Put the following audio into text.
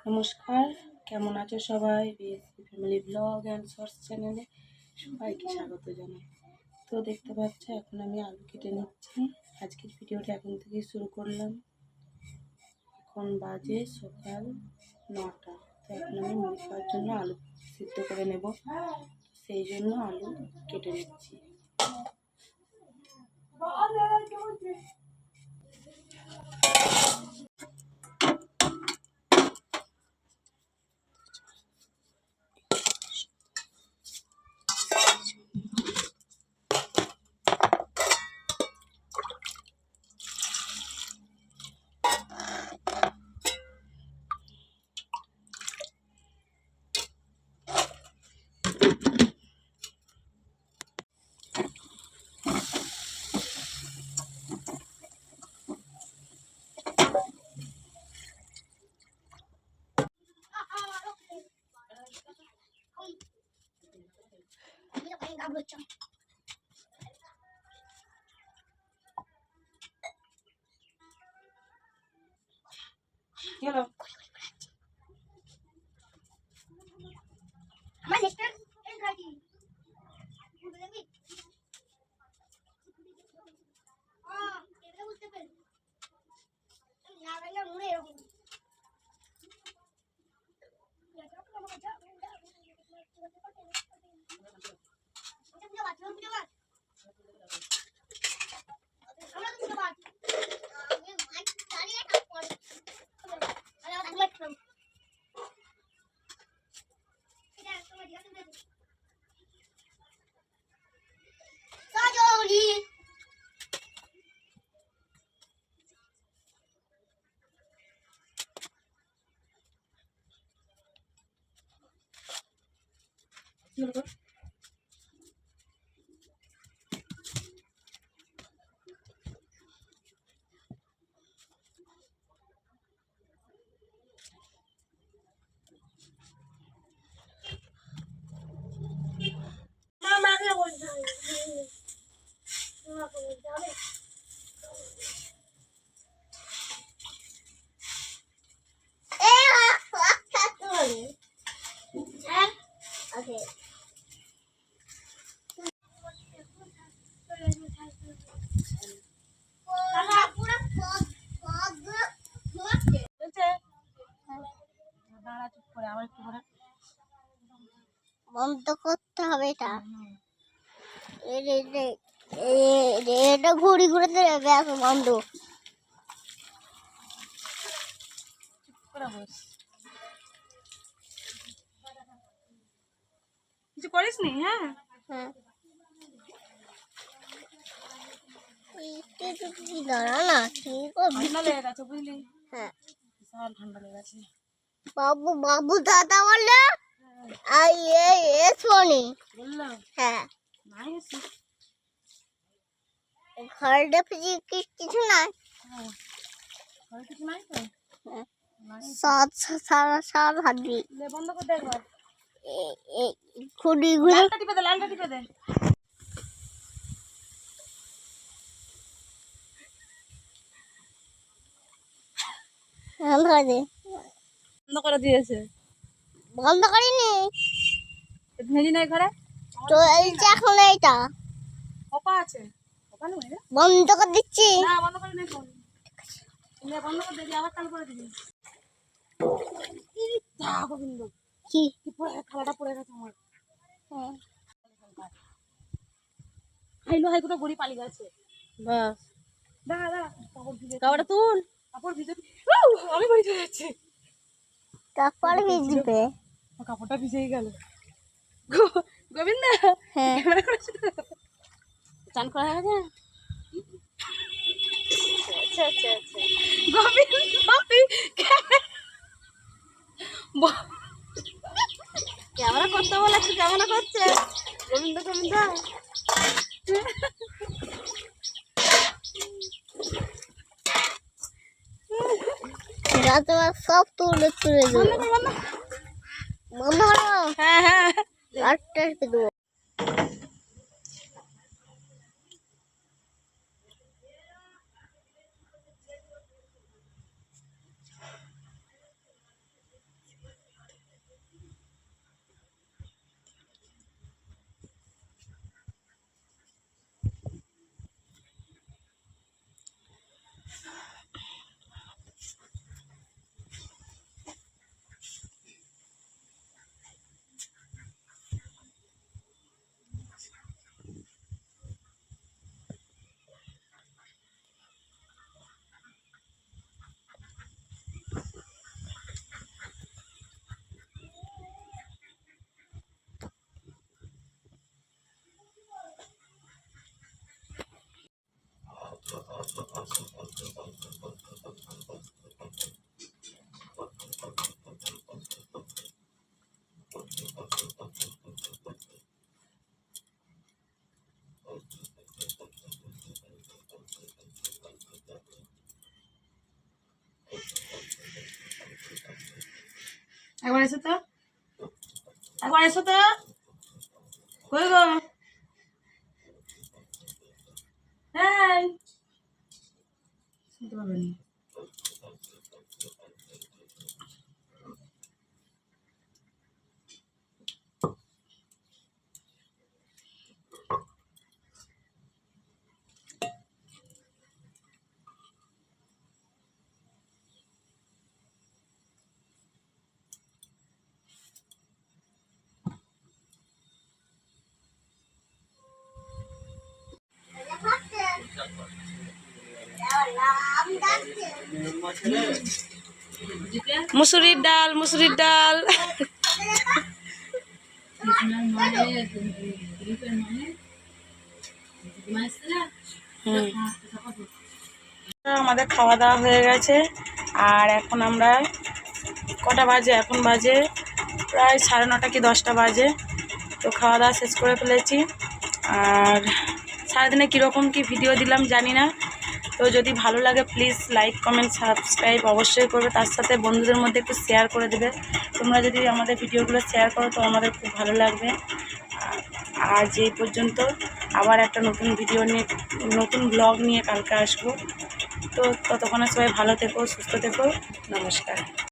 নমস্কার, কেমন আছো সবাই? BSc family blog and shorts চ্যানেলে সবাইকে স্বাগত জানাই। তো দেখতে পাচ্ছ এখন আমি আলু কেটে নিচ্ছি। আজকের ভিডিওটা এখন থেকেই শুরু করলাম। এখন বাজে সকাল 9টা। তো এখন আমি মুড়ি খাওয়ার জন্য আলু সিদ্ধ করে নেব, সেই জন্য আলু কেটে নিচ্ছি। চলো বন্ধ করতে হবে এটা। এটা ঘুরি ঘুরে দেবে এখন বন্ধ। কিছু করিস নি? হ্যাঁ হ্যাঁ, দাঁড়া না, ঠিক ঠান্ডা লেগে গেছে বুঝলি? হ্যাঁ, বিশাল ঠান্ডা লেগে গেছে। বাবু বাবু দাদা বললো আর শোনি বললাম হ্যাঁ, নাই এসে ঘরটা কিছু নাই। হ্যাঁ, ঘরে কিছু নাই তো। হ্যাঁ, নাই সারা সারা ভাবি লে বন্ধ করে দে একবার। ঘুরি ঘুরে লালটা টিপে দে, লালটা টিপে দে। বন্ধ করে দে। বন্ধ করে দিয়েছে। বন্ধ করিনি ভেজি নাই ঘরে তো এইটা এখন এইটা কপা আছে। কপা নেই রে। বন্ধ করে দিচ্ছি। না বন্ধ করে নে ফোন। লে বন্ধ করে দে, আবার চালু করে দিবি। যা গোবিন্দ, কি কি খালাটা পড়ে গেছে আমার। হ্যাঁ, খাইলো হাই কোটা গড়ি পালিয়ে গেছে। বাস দাঁড়া দাঁড়া, কাপড় ভিজে, কাপড়টা তুল, কাপড় ভিজে। আমি বাড়ি চলে যাচ্ছি। তারপরে ভিজবে। কাপড়টা ভিজেই গেল। গোবিন্দ হ্যাঁ, ক্যামেরা করেছে তো? চান করা হয়ে গেছে। আচ্ছা আচ্ছা আচ্ছা, গোবিন্দ তুই ক্যামেরা করতে বলে একটু ক্যামেরা করছে। গোবিন্দ গোবিন্দ রাতে সব তুলে তুলে দেবো। বন্ধ করো। হ্যাঁ হ্যাঁ আটটা দেবো। একবার এসো তো, একবার এসো তো, কই গো? এই শুনতে পাবে না। মুসুরির ডাল, মুসুরির ডাল। আমাদের খাওয়া দাওয়া হয়ে গেছে, আর এখন আমরা কটা বাজে, এখন বাজে প্রায় 9:30 কি 10টা বাজে। তো খাওয়া দাওয়া শেষ করে ফেলেছি। আর সারাদিনে কীরকম কি ভিডিও দিলাম জানি না। তো যদি ভালো লাগে প্লিজ লাইক কমেন্ট সাবস্ক্রাইব অবশ্যই করবে, তার সাথে বন্ধুদের মধ্যে একটু শেয়ার করে দেবে। তোমরা যদি আমাদের ভিডিওগুলো শেয়ার করো তো আমাদের খুব ভালো লাগবে। আর এই পর্যন্ত, আবার একটা নতুন ভিডিও নিয়ে, নতুন ব্লগ নিয়ে কালকে আসবো। তো ততক্ষণে সবাই ভালো থেকো, সুস্থ থেকো, নমস্কার।